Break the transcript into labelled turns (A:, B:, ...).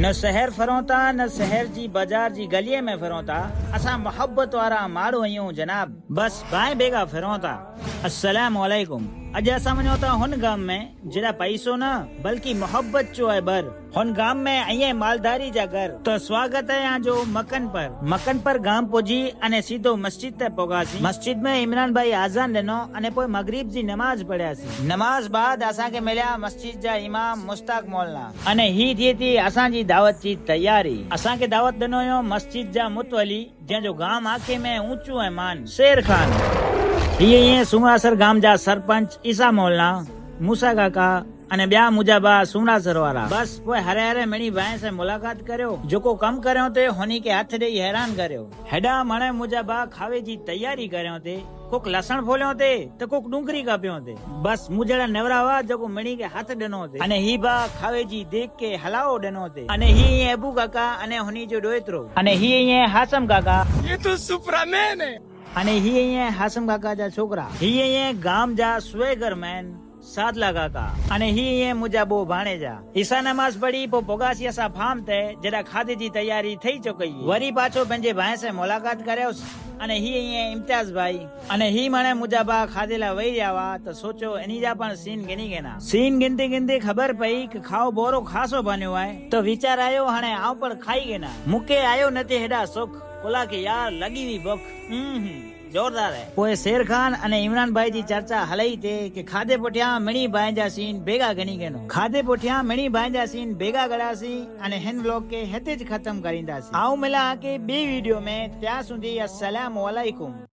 A: न शहर फरोता न शहर जी बाजार जी गलीअ में फिरोता, असां मोहब्बत वारा माण्हू आहियूं जनाब, बस भाई बेगा फिरोता। अस्सलाम वालेकुम। अॼु असां वञूं था हुन गाम में जॾहिं पैसो न बल्कि मोहब्बत जो आहे बर। हुन गाम में ऐं मालदारी जा घर। तो स्वागत है यहाँ जो मकन पर गाम पहुंची अने सीधो मस्जिद ते पहुंगासी। मस्जिद में इमरान भाई आज़ान ॾिनो अने पोइ मगरिब जी नमाज पढ़ियासीं। नमाज बाद असांखे मिलिया मस्जिद जा इमाम मुश्ताक मौलाना अने ही थिए थी असांजी दावत जी तैयारी। असांखे दावत ॾिनो हुयो मस्जिद जा मुतवली जंहिंजो गाम आखे में ऊंचो ऐं मान शेर खान। ये सुमरासर गाम जा सरपंच ईसा मौलाना, मूसा काका अने ॿिया मुंहिंजा भाउ सुमरासर वारा। बस पोइ हरे हरे मिणी भाई से मुलाक़ात करियो, जेको कम करियो थे हुनी के हथ ॾेई हैरान करियो। हेॾा मणे मुंहिंजा भाउ खावे जी तैयारी करियो थे, कोक लसण फोलियो थे त कोक डूंगरी कापियो थे। बस मुंहिंजा नेवरा हुआ जेको मिणी के हथ ॾिनो थे अने ही भाउ खावे जी देख के हलाओ ॾिनो थे। अने ही अबू काका अने हुनी जो ॾोहितरो अने ही हासम काका,
B: ये तो सुपरमैन है।
A: अने ही हासम काका जा छोकरा, ही गाम जा स्वेगर मैन सादला काका अने ही मुंहिंजा बो भाणेजा। ईसा नमाज पढ़ी पोइ पोगासी असां फार्म ते जॾहिं खाधे जी तैयारी थई चुकी। वरी पाछो पंहिंजे भाई से मुलाक़ात करियोसि अने ही इम्तियाज भाई अने ही माने मुंहिंजा भाउ खाधे लाइ वेही रहिया हुआ त सोचो इन जा पण सीन गिनी गिना। सीन गिनते गिनते ख़बर पई कि खाओ बोरो खासो बनियो आहे त वीचार आयो हाणे आऊं पण खाई गिना। मूंखे आयो न ते हेॾा सुख बोला कि यार लगी हुई बुख जोरदार है। पोइ शेर खान अने इमरान भाई जी चर्चा हलई थे कि खाधे पुठियां मिणी भाई जा सीन बेगा गणी गिनो। खाधे पुठियां मिणी भाई जा सीन बेगा गड़ासी अने हिन व्लॉग के हिते ज खत्म करींदासी। आऊं मिला के ॿी वीडियो में, त्या सुधी अस्सलाम वालेकुम।